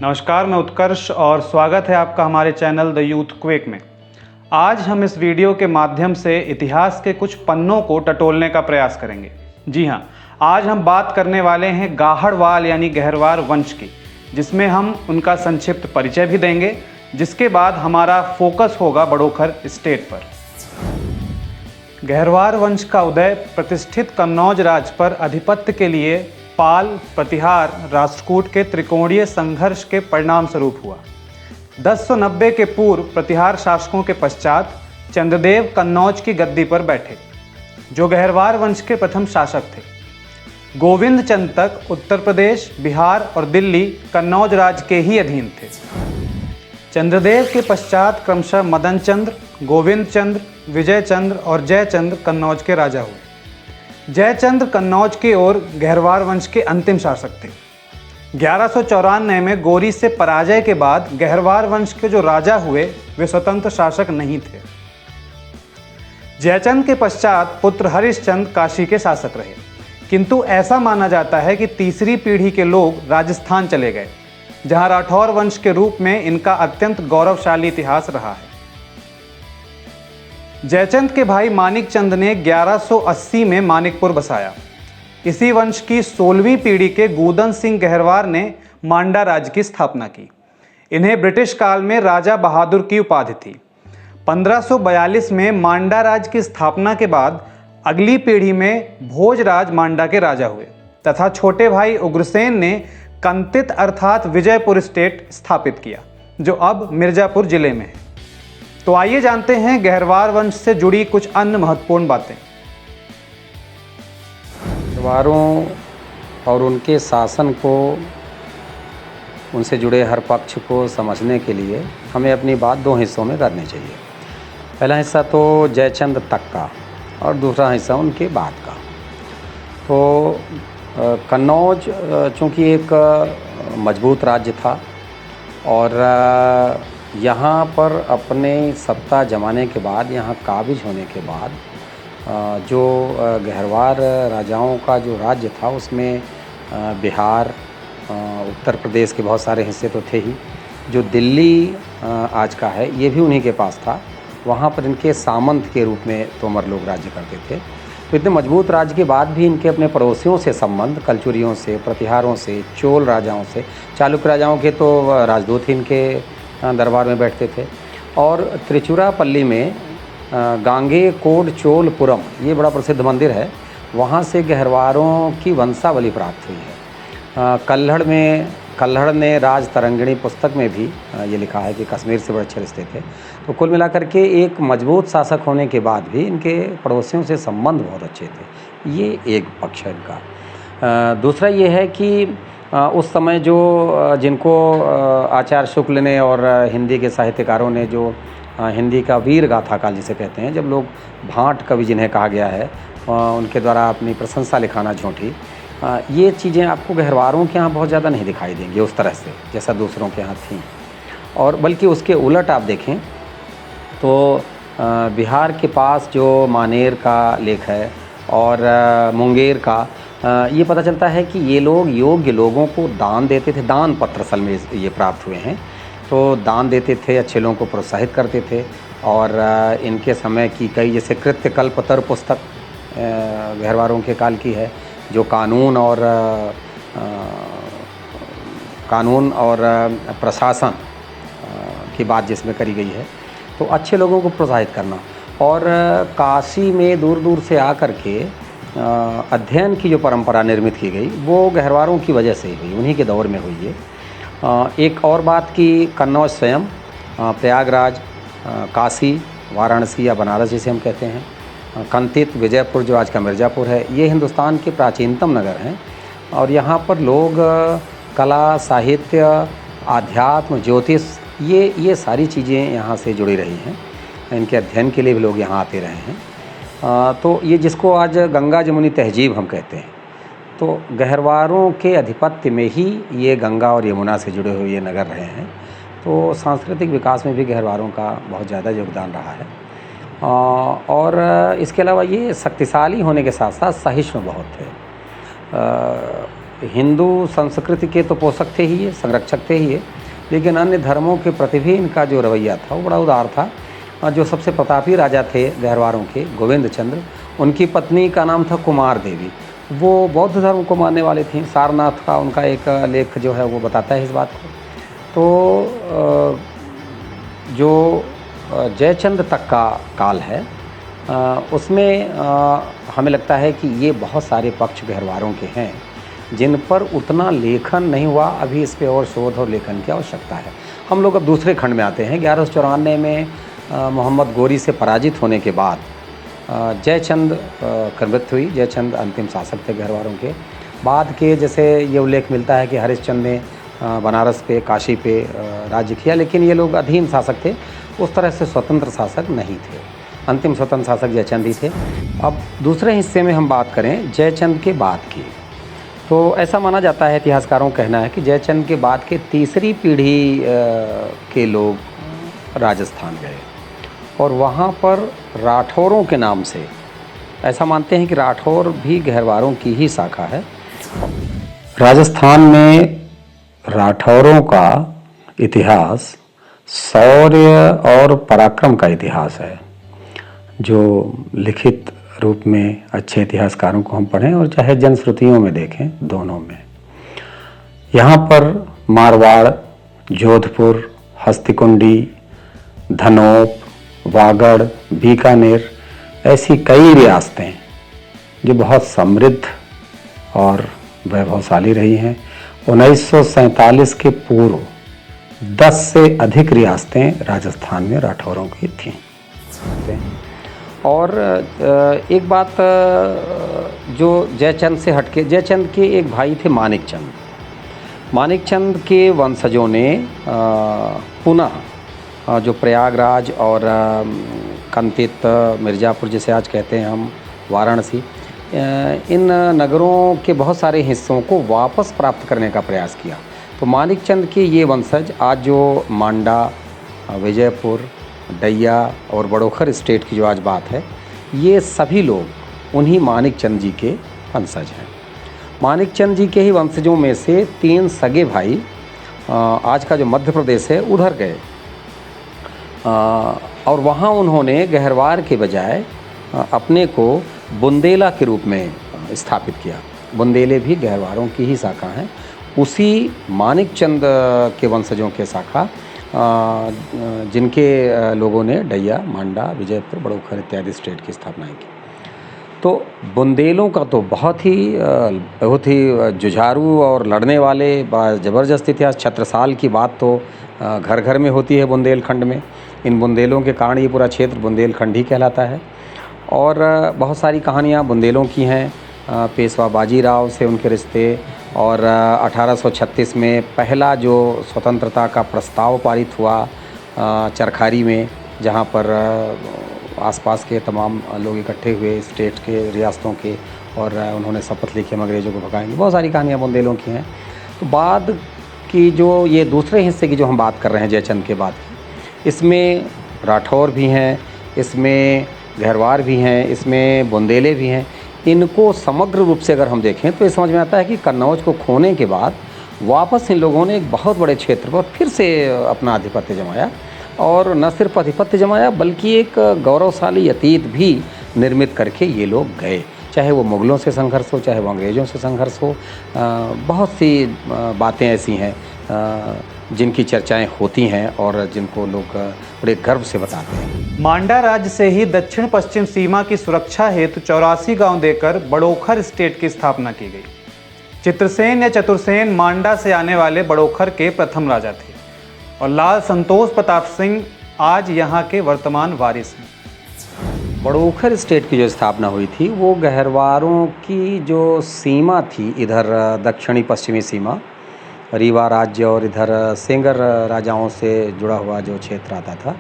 नमस्कार, मैं उत्कर्ष और स्वागत है आपका हमारे चैनल द यूथ क्वेक में। आज हम इस वीडियो के माध्यम से इतिहास के कुछ पन्नों को टटोलने का प्रयास करेंगे। जी हाँ, आज हम बात करने वाले हैं गाहड़वाल यानी गहरवार वंश की, जिसमें हम उनका संक्षिप्त परिचय भी देंगे, जिसके बाद हमारा फोकस होगा बड़ोखर स्टेट पर। गहरवार वंश का उदय प्रतिष्ठित कन्नौज राज पर आधिपत्य के लिए पाल, प्रतिहार, राष्ट्रकूट के त्रिकोणीय संघर्ष के परिणाम स्वरूप हुआ। 1090 के पूर्व प्रतिहार शासकों के पश्चात चंद्रदेव कन्नौज की गद्दी पर बैठे, जो गहरवार वंश के प्रथम शासक थे। गोविंद चंद तक उत्तर प्रदेश, बिहार और दिल्ली कन्नौज राज के ही अधीन थे। चंद्रदेव के पश्चात क्रमशः मदन चंद्र, गोविंद चंद्र, विजय चंद्र और जयचंद्र कन्नौज के राजा हुए। जयचंद्र कन्नौज की ओर गहरवार वंश के अंतिम शासक थे। 1194 में गोरी से पराजय के बाद गहरवार वंश के जो राजा हुए वे स्वतंत्र शासक नहीं थे। जयचंद के पश्चात पुत्र हरिश्चंद्र काशी के शासक रहे, किंतु ऐसा माना जाता है कि तीसरी पीढ़ी के लोग राजस्थान चले गए, जहां राठौर वंश के रूप में इनका अत्यंत गौरवशाली इतिहास रहा है। जयचंद के भाई मानिक चंद ने 1180 में मानिकपुर बसाया। इसी वंश की 16वीं पीढ़ी के गोदन सिंह गहरवार ने मांडा राज्य की स्थापना की। इन्हें ब्रिटिश काल में राजा बहादुर की उपाधि थी। 1542 में मांडा राज्य की स्थापना के बाद अगली पीढ़ी में भोजराज मांडा के राजा हुए तथा छोटे भाई उग्रसेन ने कंतित अर्थात विजयपुर स्टेट स्थापित किया, जो अब मिर्जापुर जिले में है। तो आइए जानते हैं गहरवार वंश से जुड़ी कुछ अन्य महत्वपूर्ण बातें। गहरवारों और उनके शासन को, उनसे जुड़े हर पक्ष को समझने के लिए हमें अपनी बात दो हिस्सों में करनी चाहिए। पहला हिस्सा तो जयचंद तक का और दूसरा हिस्सा उनके बाद का। तो कन्नौज चूँकि एक मजबूत राज्य था और यहाँ पर अपने सत्ता जमाने के बाद, यहाँ काबिज होने के बाद जो गहरवार राजाओं का जो राज्य था उसमें बिहार, उत्तर प्रदेश के बहुत सारे हिस्से तो थे ही। जो दिल्ली आज का है ये भी उन्हीं के पास था। वहाँ पर इनके सामंत के रूप में तोमर लोग राज्य करते थे। तो इतने मजबूत राज्य के बाद भी इनके अपने पड़ोसियों से संबंध, कलचुरियों से, प्रतिहारों से, चोल राजाओं से, चालुक्य राजाओं के तो राजदूत ही इनके दरबार में बैठते थे। और त्रिचुरापल्ली में गांगे कोड चोलपुरम, ये बड़ा प्रसिद्ध मंदिर है, वहाँ से गहरवारों की वंशावली प्राप्त हुई है। कल्हड़ ने राज तरंगिणी पुस्तक में भी ये लिखा है कि कश्मीर से बड़े अच्छे रिश्ते थे। तो कुल मिलाकर के एक मजबूत शासक होने के बाद भी इनके पड़ोसियों से संबंध बहुत अच्छे थे। ये एक पक्ष है इनका। दूसरा ये है कि उस समय जो जिनको आचार्य शुक्ल ने और हिंदी के साहित्यकारों ने जो हिंदी का वीर गाथा काल जिसे कहते हैं, जब लोग भाट कवि जिन्हें कहा गया है, उनके द्वारा अपनी प्रशंसा लिखाना झूठी, ये चीज़ें आपको गहरवारों के यहाँ बहुत ज़्यादा नहीं दिखाई देंगी उस तरह से जैसा दूसरों के यहाँ थी। और बल्कि उसके उलट आप देखें तो बिहार के पास जो मानेर का लेख है और मुंगेर का, ये पता चलता है कि ये लोग योग्य लोगों को दान देते थे। दान पत्र असल में ये प्राप्त हुए हैं। तो दान देते थे, अच्छे लोगों को प्रोत्साहित करते थे। और इनके समय की कई, जैसे कृत्यकल्पतर पुस्तक गहरवारों के काल की है, जो कानून और प्रशासन की बात जिसमें करी गई है। तो अच्छे लोगों को प्रोत्साहित करना और काशी में दूर दूर से आकर के अध्ययन की जो परंपरा निर्मित की गई वो गहरवारों की वजह से ही हुई, उन्हीं के दौर में हुई है। एक और बात कि कन्नौज स्वयं, प्रयागराज, काशी, वाराणसी या बनारस जिसे हम कहते हैं, कंतित, विजयपुर जो आज का मिर्ज़ापुर है, ये हिंदुस्तान के प्राचीनतम नगर हैं। और यहाँ पर लोग कला, साहित्य, आध्यात्म, ज्योतिष, ये सारी चीज़ें यहाँ से जुड़ी रही हैं। इनके अध्ययन के लिए भी लोग यहाँ आते रहे हैं। तो ये जिसको आज गंगा जमुनी तहजीब हम कहते हैं, तो गहरवारों के आधिपत्य में ही ये गंगा और यमुना से जुड़े हुए ये नगर रहे हैं। तो सांस्कृतिक विकास में भी गहरवारों का बहुत ज़्यादा योगदान रहा है। और इसके अलावा ये शक्तिशाली होने के साथ साथ सहिष्णु बहुत थे। हिंदू संस्कृति के तो पोषक थे ही ये, संरक्षक थे ही ये, लेकिन अन्य धर्मों के प्रति भी इनका जो रवैया था वो बड़ा उदार था। जो सबसे प्रतापी राजा थे गहरवारों के, गोविंद चंद्र, उनकी पत्नी का नाम था कुमार देवी, वो बौद्ध धर्म को मानने वाले थीं। सारनाथ का उनका एक लेख जो है वो बताता है इस बात को। तो जो जयचंद तक का काल है उसमें हमें लगता है कि ये बहुत सारे पक्ष गहरवारों के हैं जिन पर उतना लेखन नहीं हुआ। अभी इस पे और शोध और लेखन की आवश्यकता है। हम लोग अब दूसरे खंड में आते हैं। 1194 में मोहम्मद गोरी से पराजित होने के बाद जयचंद की मृत्यु हुई। जयचंद अंतिम शासक थे गहरवारों के। बाद के जैसे ये उल्लेख मिलता है कि हरिश्चंद्र ने बनारस पे, काशी पे राज्य किया, लेकिन ये लोग अधीन शासक थे, उस तरह से स्वतंत्र शासक नहीं थे। अंतिम स्वतंत्र शासक जयचंद ही थे। अब दूसरे हिस्से में हम बात करें जयचंद के बाद की, तो ऐसा माना जाता है, इतिहासकारों का कहना है कि जयचंद के बाद के तीसरी पीढ़ी के लोग राजस्थान गए और वहाँ पर राठौरों के नाम से, ऐसा मानते हैं कि राठौर भी गहरवारों की ही शाखा है। राजस्थान में राठौरों का इतिहास शौर्य और पराक्रम का इतिहास है, जो लिखित रूप में अच्छे इतिहासकारों को हम पढ़ें और चाहे जनश्रुतियों में देखें, दोनों में। यहाँ पर मारवाड़, जोधपुर, हस्तिकुंडी, धनोप, वागड़, बीकानेर ऐसी कई रियासतें जो बहुत समृद्ध और वैभवशाली रही हैं। 1947 के पूर्व 10 से अधिक रियासतें राजस्थान में राठौरों की थीं। और एक बात जो जयचंद से हटके, जयचंद के एक भाई थे मानिक चंद। मानिक चंद के वंशजों ने पुनः जो प्रयागराज और कंतित, मिर्ज़ापुर जिसे आज कहते हैं हम, वाराणसी, इन नगरों के बहुत सारे हिस्सों को वापस प्राप्त करने का प्रयास किया। तो मानिक चंद के ये वंशज आज जो मांडा, विजयपुर, डैया और बड़ौखर स्टेट की जो आज बात है, ये सभी लोग उन्हीं मानिक चंद जी के वंशज हैं। मानिक चंद जी के ही वंशजों में से 3 सगे भाई आज का जो मध्य प्रदेश है उधर गए और वहाँ उन्होंने गहरवार के बजाय अपने को बुंदेला के रूप में स्थापित किया। बुंदेले भी गहरवारों की ही शाखा हैं। उसी मानिक चंद के वंशजों के शाखा जिनके लोगों ने डैया, मांडा, विजयपुर, बड़ौखर इत्यादि स्टेट की स्थापना की। तो बुंदेलों का तो बहुत ही जुझारू और लड़ने वाले ज़बरदस्त इतिहास। छत्रसाल की बात तो घर घर में होती है बुंदेलखंड में। इन बुंदेलों के कारण ये पूरा क्षेत्र बुंदेलखंड ही कहलाता है। और बहुत सारी कहानियाँ बुंदेलों की हैं। पेशवा बाजीराव से उनके रिश्ते, और 1836 में पहला जो स्वतंत्रता का प्रस्ताव पारित हुआ चरखारी में, जहाँ पर आसपास के तमाम लोग इकट्ठे हुए स्टेट के, रियासतों के, और उन्होंने शपथ ली कि हम अंग्रेज़ों को भगाएंगे। बहुत सारी कहानियाँ बुंदेलों की हैं। तो बाद की जो ये दूसरे हिस्से की जो हम बात कर रहे हैं जयचंद के बाद की, इसमें राठौर भी हैं, इसमें गहरवार भी हैं, इसमें बुंदेले भी हैं। इनको समग्र रूप से अगर हम देखें तो ये समझ में आता है कि कन्नौज को खोने के बाद वापस इन लोगों ने एक बहुत बड़े क्षेत्र पर फिर से अपना आधिपत्य जमाया, और न सिर्फ आधिपत्य जमाया बल्कि एक गौरवशाली अतीत भी निर्मित करके ये लोग गए। चाहे वो मुग़लों से संघर्ष हो, चाहे वो अंग्रेज़ों से संघर्ष हो, बहुत सी बातें ऐसी हैं जिनकी चर्चाएं होती हैं और जिनको लोग बड़े गर्व से बताते हैं। मांडा राज्य से ही दक्षिण पश्चिम सीमा की सुरक्षा हेतु 84 गांव देकर बड़ौखर स्टेट की स्थापना की गई। चित्रसेन या चतुर्सेन मांडा से आने वाले बड़ौखर के प्रथम राजा थे और लाल संतोष प्रताप सिंह आज यहाँ के वर्तमान वारिस हैं। बड़ौखर स्टेट की जो स्थापना हुई थी वो गहरवारों की जो सीमा थी, इधर दक्षिणी पश्चिमी सीमा रीवा राज्य और इधर सेंगर राजाओं से जुड़ा हुआ जो क्षेत्र आता था,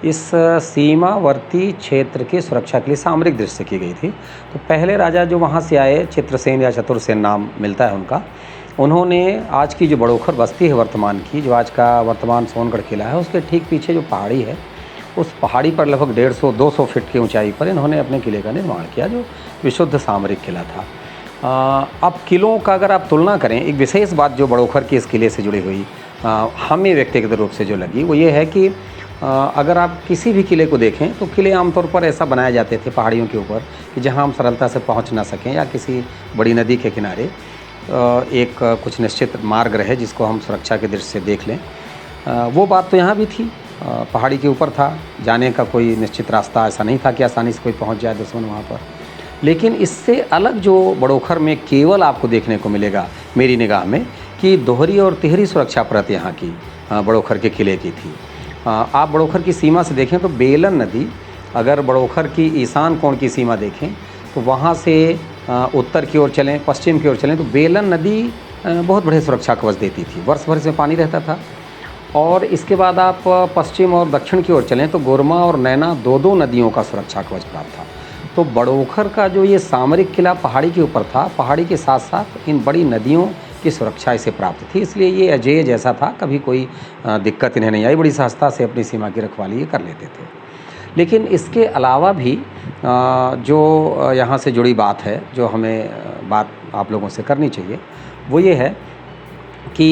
इस सीमावर्ती क्षेत्र की सुरक्षा के लिए सामरिक दृष्टि से की गई थी। तो पहले राजा जो वहाँ से आए, चित्रसेन या चतुर्सेन नाम मिलता है उनका, उन्होंने आज की जो बड़ौखर बस्ती है वर्तमान की, जो आज का वर्तमान सोनगढ़ किला है, उसके ठीक पीछे जो पहाड़ी है, उस पहाड़ी पर लगभग 150-200 फीट की ऊंचाई पर इन्होंने अपने किले का निर्माण किया, जो विशुद्ध सामरिक किला था। अब किलों का अगर आप तुलना करें, एक विशेष बात जो बड़ोखर के इस किले से जुड़ी हुई हमें व्यक्तिगत रूप से जो लगी वो ये है कि अगर आप किसी भी किले को देखें तो किले आमतौर पर ऐसा बनाए जाते थे पहाड़ियों के ऊपर कि जहां हम सरलता से पहुंच ना सकें, या किसी बड़ी नदी के किनारे एक कुछ निश्चित मार्ग रहे जिसको हम सुरक्षा की दृष्टि से देख लें। वो बात तो यहाँ भी थी। पहाड़ी के ऊपर था, जाने का कोई निश्चित रास्ता ऐसा नहीं था कि आसानी से कोई पहुँच जाए दुश्मन वहाँ पर। लेकिन इससे अलग जो बड़ोखर में केवल आपको देखने को मिलेगा मेरी निगाह में कि दोहरी और तिहरी सुरक्षा परत यहाँ की बड़ोखर के किले की थी। आप बड़ोखर की सीमा से देखें तो बेलन नदी, अगर बड़ोखर की ईशान कोण की सीमा देखें तो वहाँ से उत्तर की ओर चलें, पश्चिम की ओर चलें तो बेलन नदी बहुत बड़े सुरक्षा कवच देती थी। वर्ष भर इसमें पानी रहता था। और इसके बाद आप पश्चिम और दक्षिण की ओर चलें तो गोरमा और नैना दो नदियों का सुरक्षा कवच प्राप्त था। तो बड़ोखर का जो ये सामरिक किला पहाड़ी के ऊपर था, पहाड़ी के साथ साथ इन बड़ी नदियों की सुरक्षा इसे प्राप्त थी, इसलिए ये अजेय जैसा था। कभी कोई दिक्कत इन्हें नहीं आई, बड़ी सहजता से अपनी सीमा की रखवाली ये कर लेते थे। लेकिन इसके अलावा भी जो यहाँ से जुड़ी बात है, जो हमें बात आप लोगों से करनी चाहिए, वो ये है कि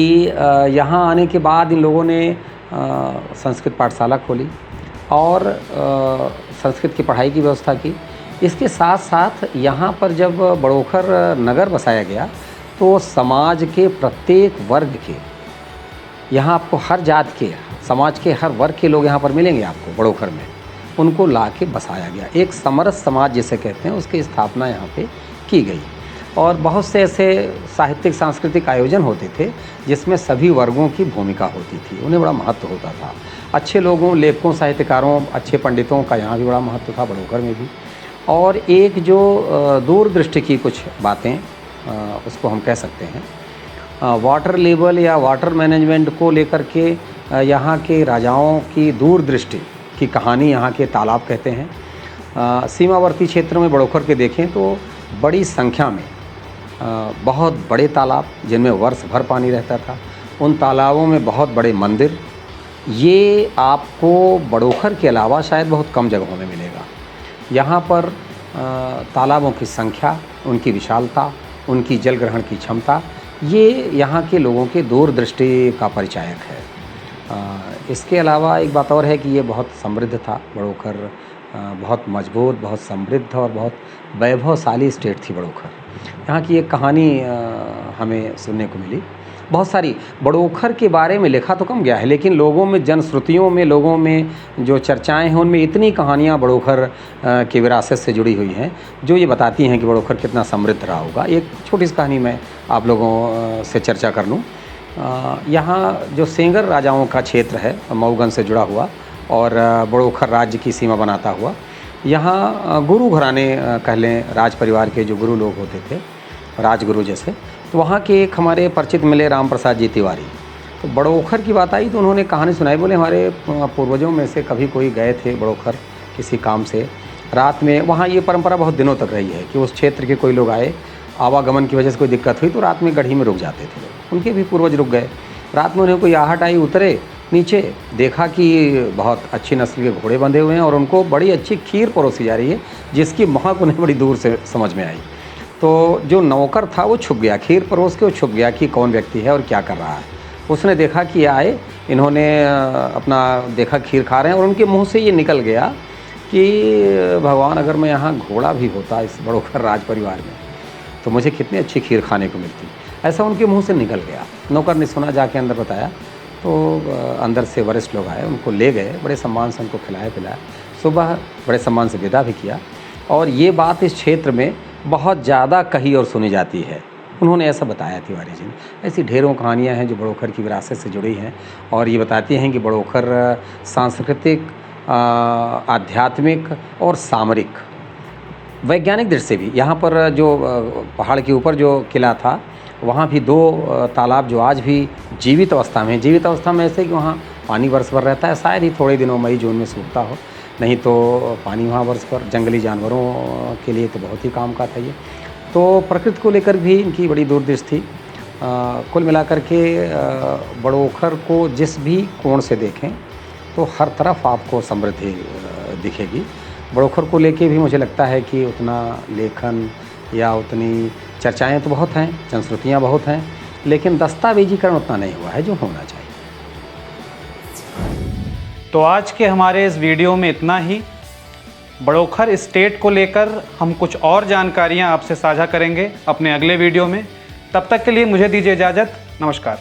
यहाँ आने के बाद इन लोगों ने संस्कृत पाठशाला खोली और संस्कृत की पढ़ाई की व्यवस्था की। इसके साथ साथ यहाँ पर जब बड़ोखर नगर बसाया गया तो समाज के प्रत्येक वर्ग के, यहाँ आपको हर जात के, समाज के हर वर्ग के लोग यहाँ पर मिलेंगे आपको बड़ोखर में, उनको ला के बसाया गया। एक समरस समाज जिसे कहते हैं उसकी स्थापना यहाँ पे की गई। और बहुत से ऐसे साहित्यिक सांस्कृतिक आयोजन होते थे जिसमें सभी वर्गों की भूमिका होती थी, उन्हें बड़ा महत्व होता था। अच्छे लोगों, लेखकों, साहित्यकारों, अच्छे पंडितों का यहाँ भी बड़ा महत्व था, बड़ोखर में भी। और एक जो दूरदृष्टि की कुछ बातें उसको हम कह सकते हैं, वाटर लेवल या वाटर मैनेजमेंट को लेकर के यहाँ के राजाओं की दूरदृष्टि की कहानी यहाँ के तालाब कहते हैं। सीमावर्ती क्षेत्रों में बड़ोखर के देखें तो बड़ी संख्या में बहुत बड़े तालाब जिनमें वर्ष भर पानी रहता था, उन तालाबों में बहुत बड़े मंदिर, ये आपको बड़ोखर के अलावा शायद बहुत कम जगहों में मिलेगा। यहाँ पर तालाबों की संख्या, उनकी विशालता, उनकी जल ग्रहण की क्षमता, ये यहाँ के लोगों के दूरदृष्टि का परिचायक है। इसके अलावा एक बात और है कि ये बहुत समृद्ध था बड़ोखर, बहुत मजबूत, बहुत समृद्ध और बहुत वैभवशाली स्टेट थी बड़ोखर। यहाँ की एक कहानी हमें सुनने को मिली, बहुत सारी बड़ोखर के बारे में लिखा तो कम गया है, लेकिन लोगों में, जनश्रुतियों में, लोगों में जो चर्चाएं हैं उनमें इतनी कहानियाँ बड़ोखर की विरासत से जुड़ी हुई हैं जो ये बताती हैं कि बड़ोखर कितना समृद्ध रहा होगा। एक छोटी सी कहानी मैं आप लोगों से चर्चा कर लूँ। यहाँ जो सेंगर राजाओं का क्षेत्र है, मऊगंज से जुड़ा हुआ और बड़ोखर राज्य की सीमा बनाता हुआ, यहाँ गुरु घराने कह लें, राज परिवार के जो गुरु लोग होते थे, राजगुरु जैसे, तो वहाँ के एक हमारे परिचित मिले राम प्रसाद जी तिवारी। तो बड़ोखर की बात आई तो उन्होंने कहानी सुनाई, बोले हमारे पूर्वजों में से कभी कोई गए थे बड़ोखर किसी काम से, रात में वहाँ ये परंपरा बहुत दिनों तक रही है कि उस क्षेत्र के कोई लोग आए, आवागमन की वजह से कोई दिक्कत हुई तो रात में गढ़ी में रुक जाते थे लोग। उनके भी पूर्वज रुक गए। रात में उन्हें कोई आहट आई, उतरे नीचे, देखा कि बहुत अच्छी नस्ल के घोड़े बंधे हुए हैं और उनको बड़ी अच्छी खीर परोसी जा रही है जिसकी महक उन्हें बड़ी दूर से समझ में आई। तो जो नौकर था वो छुप गया, खीर परोस के वो छुप गया कि कौन व्यक्ति है और क्या कर रहा है। उसने देखा कि आए, इन्होंने अपना देखा खीर खा रहे हैं और उनके मुंह से ये निकल गया कि भगवान, अगर मैं यहाँ घोड़ा भी होता इस बड़ोखर राज परिवार में तो मुझे कितनी अच्छी खीर खाने को मिलती। ऐसा उनके मुंह से निकल गया। नौकर ने सुना, जाके अंदर बताया तो अंदर से वरिष्ठ लोग आए, उनको ले गए, बड़े सम्मान से उनको खिलाया पिलाया, सुबह बड़े सम्मान से विदा भी किया। और ये बात इस क्षेत्र में बहुत ज़्यादा कही और सुनी जाती है। उन्होंने ऐसा बताया तिवारी जी ने। ऐसी ढेरों कहानियाँ हैं जो बड़ोखर की विरासत से जुड़ी हैं और ये बताती हैं कि बड़ोखर सांस्कृतिक, आध्यात्मिक और सामरिक, वैज्ञानिक दृष्टि से भी, यहाँ पर जो पहाड़ के ऊपर जो किला था वहाँ भी 2 तालाब जो आज भी जीवित अवस्था में हैं। जीवित अवस्था में ऐसे कि वहाँ पानी वर्ष भर रहता है, शायद ही थोड़े दिनों मई जून में सूखता हो, नहीं तो पानी वहाँ वर्ष भर। जंगली जानवरों के लिए तो बहुत ही काम का था ये। तो प्रकृति को लेकर भी इनकी बड़ी दूरदृष्टि थी। कुल मिलाकर के बड़ोखर को जिस भी कोण से देखें तो हर तरफ आपको समृद्धि दिखेगी। बड़ोखर को लेके भी मुझे लगता है कि उतना लेखन या उतनी चर्चाएं तो बहुत हैं, जनश्रुतियाँ बहुत हैं, लेकिन दस्तावेजीकरण उतना नहीं हुआ है जो होना चाहिए। तो आज के हमारे इस वीडियो में इतना ही। बड़ोखर स्टेट को लेकर हम कुछ और जानकारियां आपसे साझा करेंगे अपने अगले वीडियो में। तब तक के लिए मुझे दीजिए इजाज़त। नमस्कार।